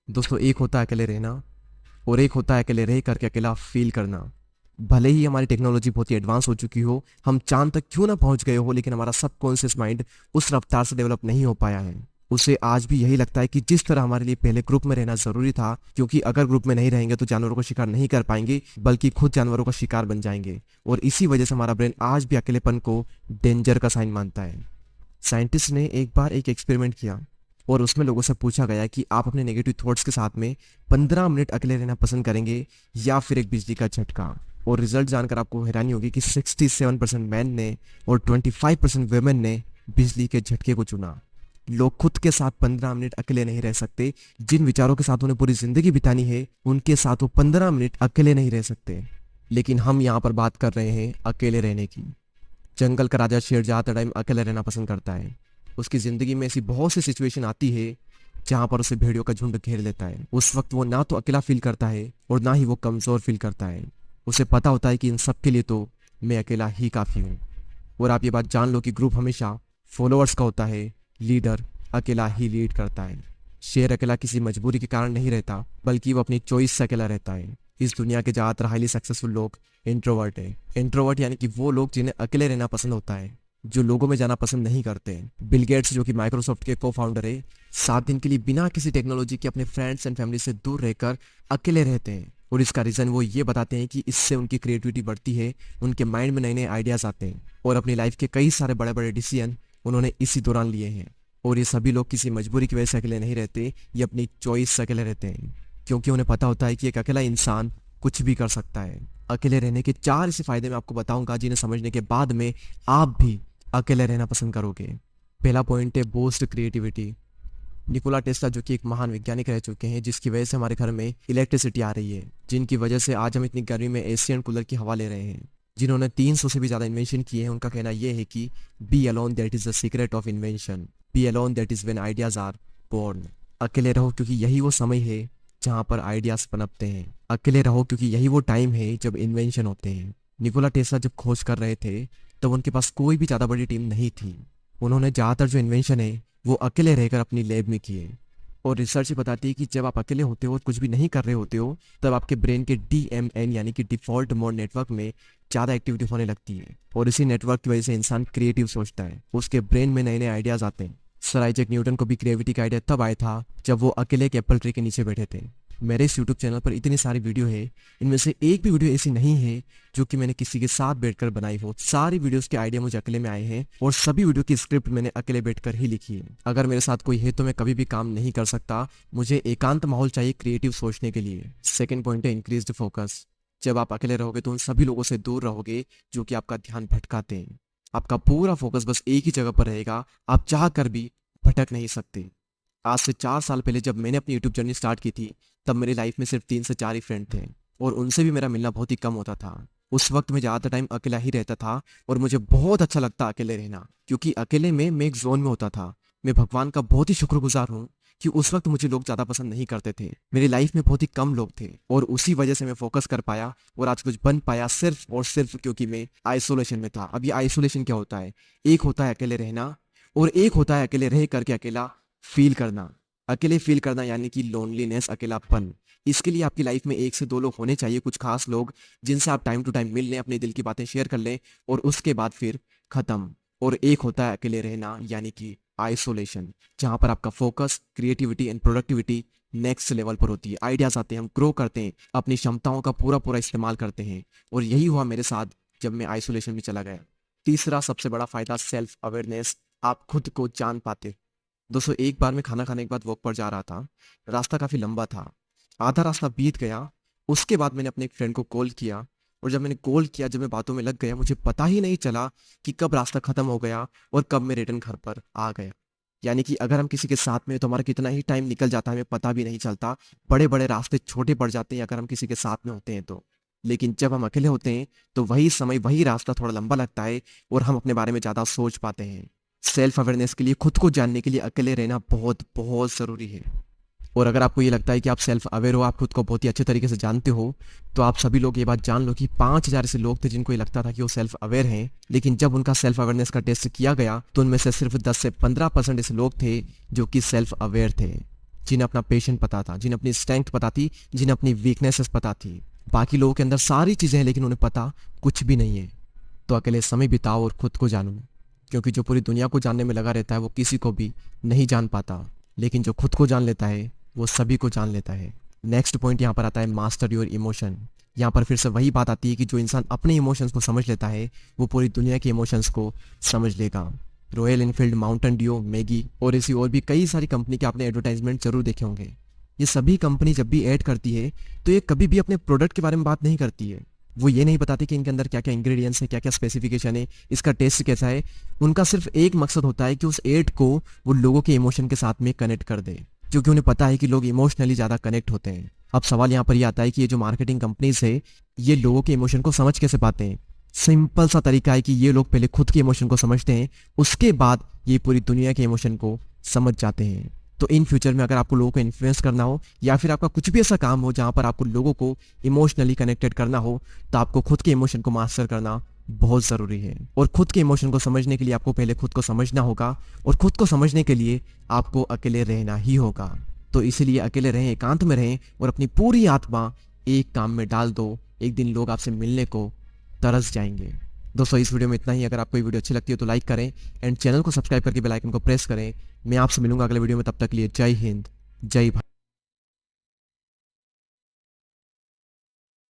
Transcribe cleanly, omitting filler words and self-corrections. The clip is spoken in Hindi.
दोस्तों, एक होता है अकेले रहना और एक होता है अकेले रह करके अकेला फील करना। भले ही हमारी टेक्नोलॉजी बहुत ही एडवांस हो चुकी हो, हम चांद तक क्यों ना पहुंच गए हो, लेकिन हमारा सबकॉन्शियस माइंड उस रफ्तार से डेवलप नहीं हो पाया है। उसे आज भी यही लगता है कि जिस तरह हमारे लिए पहले ग्रुप में रहना जरूरी था, क्योंकि अगर ग्रुप में नहीं रहेंगे तो जानवरों का शिकार नहीं कर पाएंगे, बल्कि खुद जानवरों का शिकार बन जाएंगे। और इसी वजह से हमारा ब्रेन आज भी अकेलेपन को डेंजर का साइन मानता है। साइंटिस्ट ने एक बार एक एक्सपेरिमेंट किया और उसमें लोगों से पूछा गया कि आप अपने नेगेटिव थॉट्स के साथ में 15 मिनट अकेले रहना पसंद करेंगे या फिर एक बिजली का झटका। और रिजल्ट जानकर आपको हैरानी होगी कि 67% मैन ने और 25% वेमेन ने बिजली के झटके को चुना। लोग खुद के साथ 15 मिनट अकेले नहीं रह सकते। जिन विचारों के साथ उन्हें पूरी जिंदगी बितानी है, उनके साथ वो 15 मिनट अकेले नहीं रह सकते। लेकिन हम यहाँ पर बात कर रहे हैं अकेले रहने की। जंगल का राजा शेर ज्यादा टाइम अकेले रहना पसंद करता है। उसकी जिंदगी में ऐसी बहुत सी सिचुएशन आती है जहां पर उसे भेड़ियों का झुंड घेर लेता है। उस वक्त वो ना तो अकेला फील करता है और ना ही वो कमजोर फील करता है। उसे पता होता है कि इन सब के लिए तो मैं अकेला ही काफी हूँ। और आप ये बात जान लो कि ग्रुप हमेशा फॉलोअर्स का होता है, लीडर अकेला ही लीड करता है। शेर अकेला किसी मजबूरी के कारण नहीं रहता, बल्कि वो अपनी चॉइस से अकेला रहता है। इस दुनिया के ज्यादातर हाईली सक्सेसफुल लोग इंट्रोवर्ट है। इंट्रोवर्ट यानी कि वो लोग जिन्हें अकेले रहना पसंद होता है, जो लोगों में जाना पसंद नहीं करते। बिल गेट्स जो कि माइक्रोसॉफ्ट के को फाउंडर है, 7 दिन के लिए बिना किसी टेक्नोलॉजी के अपने फ्रेंड्स एंड फैमिली से दूर रहकर अकेले रहते हैं। और इसका रीजन वो ये बताते हैं कि इससे उनकी क्रिएटिविटी बढ़ती है, उनके माइंड में नए नए आइडियाज आते हैं। और अपनी लाइफ के कई सारे बड़े बड़े डिसीजन उन्होंने इसी दौरान लिए हैं। और ये सभी लोग किसी मजबूरी की वजह से अकेले नहीं रहते, ये अपनी चॉइस से अकेले रहते हैं, क्योंकि उन्हें पता होता है कि एक अकेला इंसान कुछ भी कर सकता है। अकेले रहने के 4 ऐसे फायदे मैं आपको बताऊंगा जिन्हें समझने के बाद में आप भी अकेले रहना पसंद करोगे। पहला पॉइंट है बूस्ट क्रिएटिविटी। निकोला टेस्ला जो कि एक महान वैज्ञानिक रह चुके हैं, जिसकी वजह से हमारे घर में इलेक्ट्रिसिटी आ रही है, जिनकी वजह से आज हम इतनी गर्मी में एशियन कूलर की हवा ले रहे हैं, जिन्होंने 300 से भी ज्यादा इन्वेंशन किए हैं। उनका कहना यह है कि be alone that is the secret of invention, be alone that is when ideas are born. अकेले रहो क्योंकि यही वो समय है जहां पर आइडियाज पनपते हैं। अकेले रहो क्योंकि यही वो टाइम है जब इन्वेंशन होते हैं। निकोला टेस्ला जब खोज कर रहे थे तब उनके पास कोई भी ज्यादा बड़ी टीम नहीं थी। उन्होंने ज्यादातर जो इन्वेंशन है वो अकेले रहकर अपनी लैब में किए। और रिसर्च बताती है कि जब आप अकेले होते हो और कुछ भी नहीं कर रहे होते हो, तब आपके ब्रेन के DMN यानी कि डिफॉल्ट मोड नेटवर्क में ज़्यादा एक्टिविटी होने लगती है। और इसी नेटवर्क की वजह से इंसान क्रिएटिव सोचता है, उसके ब्रेन में नए नए आइडियाज आते हैं। सर आइजैक न्यूटन को भी क्रिएटिविटी का आइडिया तब आया था जब वो अकेले एक एप्पल ट्री के नीचे बैठे थे। मेरे इस यूट्यूब चैनल पर इतनी सारी वीडियो है, इनमें से एक भी वीडियो ऐसी नहीं है जो कि मैंने किसी के साथ बैठकर बनाई हो। सारी वीडियोस के आइडिया मुझे अकेले में आए हैं और सभी वीडियो की स्क्रिप्ट मैंने अकेले बैठकर ही लिखी है। अगर मेरे साथ कोई है तो मैं कभी भी काम नहीं कर सकता। मुझे एकांत माहौल चाहिए क्रिएटिव सोचने के लिए। सेकेंड पॉइंट है इंक्रीज्ड फोकस। जब आप अकेले रहोगे तो उन सभी लोगों से दूर रहोगे जो कि आपका ध्यान भटकाते हैं। आपका पूरा फोकस बस एक ही जगह पर रहेगा, आप चाह कर भी भटक नहीं सकते। आज से 4 साल पहले जब मैंने अपनी यूट्यूब जर्नी स्टार्ट की थी, तब मेरी लाइफ में सिर्फ 3 से 4 ही फ्रेंड थे और उनसे भी मेरा मिलना बहुत ही कम होता था। उस वक्त मैं ज़्यादातर टाइम अकेला ही रहता था और मुझे बहुत अच्छा लगता अकेले रहना, क्योंकि अकेले में मैं एक जोन में होता था। मैं भगवान का बहुत ही शुक्रगुजार हूँ कि उस वक्त मुझे लोग ज़्यादा पसंद नहीं करते थे। मेरी लाइफ में बहुत ही कम लोग थे और उसी वजह से मैं फोकस कर पाया और आज कुछ बन पाया, सिर्फ और सिर्फ क्योंकि मैं आइसोलेशन में था। अब ये आइसोलेशन क्या होता है? एक होता है अकेले रहना और एक होता है अकेले रह करके अकेला फील करना। अकेले फील करना यानी कि लोनलीनेस, अकेलापन। इसके लिए आपकी लाइफ में 1 से 2 लोग होने चाहिए, कुछ खास लोग जिनसे आप टाइम टू टाइम मिल लें, अपने दिल की बातें शेयर कर लें और उसके बाद फिर खत्म। और एक होता है अकेले रहना यानी कि आइसोलेशन, जहां पर आपका focus, creativity and productivity next level पर होती है। आइडियाज आते हैं, हम ग्रो करते हैं, अपनी क्षमताओं का पूरा पूरा इस्तेमाल करते हैं। और यही हुआ मेरे साथ जब मैं आइसोलेशन में चला गया। तीसरा सबसे बड़ा फायदा सेल्फ अवेयरनेस। आप खुद को जान पाते हो। दोस्तों, एक बार मैं खाना खाने के बाद वॉक पर जा रहा था। रास्ता काफ़ी लंबा था, आधा रास्ता बीत गया। उसके बाद मैंने अपने एक फ्रेंड को कॉल किया और जब मैंने कॉल किया, जब मैं बातों में लग गया, मुझे पता ही नहीं चला कि कब रास्ता ख़त्म हो गया और कब मैं रिटर्न घर पर आ गया। यानी कि अगर हम किसी के साथ में हैं तो हमारा कितना ही टाइम निकल जाता है हमें पता भी नहीं चलता। बड़े बड़े रास्ते छोटे पड़ जाते हैं अगर हम किसी के साथ में होते हैं तो। लेकिन जब हम अकेले होते हैं तो वही समय, वही रास्ता थोड़ा लंबा लगता है और हम अपने बारे में ज़्यादा सोच पाते हैं। सेल्फ अवेयरनेस के लिए, खुद को जानने के लिए अकेले रहना बहुत बहुत ज़रूरी है। और अगर आपको ये लगता है कि आप सेल्फ अवेयर हो, आप खुद को बहुत ही अच्छे तरीके से जानते हो, तो आप सभी लोग ये बात जान लो कि 5,000 ऐसे लोग थे जिनको ये लगता था कि वो सेल्फ अवेयर हैं, लेकिन जब उनका सेल्फ अवेयरनेस का टेस्ट किया गया तो उनमें से सिर्फ 10 से 15% ऐसे लोग थे जो कि सेल्फ अवेयर थे। जिन्हें अपना पेशेंट पता था, जिन्हें अपनी स्ट्रेंथ पता थी, जिन्हें अपनी वीकनेसेस पता थी। बाकी लोगों के अंदर सारी चीज़ें हैं लेकिन उन्हें पता कुछ भी नहीं है। तो अकेले समय बिताओ और खुद को जानो, क्योंकि जो पूरी दुनिया को जानने में लगा रहता है वो किसी को भी नहीं जान पाता, लेकिन जो खुद को जान लेता है वो सभी को जान लेता है। नेक्स्ट पॉइंट यहाँ पर आता है मास्टर योर इमोशन। यहाँ पर फिर से वही बात आती है कि जो इंसान अपने इमोशंस को समझ लेता है वो पूरी दुनिया के इमोशंस को समझ लेगा। Royal Enfield, Mountain Dew, Maggi और ऐसी और भी कई सारी कंपनी के आपने एडवर्टाइजमेंट जरूर देखे होंगे। ये सभी कंपनी जब भी ऐड करती है तो ये कभी भी अपने प्रोडक्ट के बारे में बात नहीं करती है। वो ये नहीं बताती कि इनके अंदर क्या क्या इंग्रेडिएंट्स हैं, क्या क्या स्पेसिफिकेशन है, इसका टेस्ट कैसा है। उनका सिर्फ एक मकसद होता है कि उस एड को वो लोगों के इमोशन के साथ में कनेक्ट कर दे, क्योंकि उन्हें पता है कि लोग इमोशनली ज़्यादा कनेक्ट होते हैं। अब सवाल यहाँ पर ये आता है कि ये जो मार्केटिंग कंपनीज है ये लोगों के इमोशन को समझ कैसे पाते हैं। सिंपल सा तरीका है कि ये लोग पहले खुद के इमोशन को समझते हैं, उसके बाद ये पूरी दुनिया के इमोशन को समझ जाते हैं। तो इन फ्यूचर में अगर आपको लोगों को इन्फ्लुएंस करना हो या फिर आपका कुछ भी ऐसा काम हो जहां पर आपको लोगों को इमोशनली कनेक्टेड करना हो, तो आपको खुद के इमोशन को मास्टर करना बहुत ज़रूरी है। और खुद के इमोशन को समझने के लिए आपको पहले खुद को समझना होगा, और खुद को समझने के लिए आपको अकेले रहना ही होगा। तो इसीलिए अकेले रहें, एकांत में रहें और अपनी पूरी आत्मा एक काम में डाल दो। एक दिन लोग आपसे मिलने को तरस जाएंगे। दोस्तों इस वीडियो में इतना ही। अगर आपको ये वीडियो अच्छी लगती है तो लाइक करें एंड चैनल को सब्सक्राइब करके बेल आइकन को प्रेस करें। मैं आपसे मिलूंगा अगले वीडियो में, तब तक के लिए जय हिंद, जय भारत।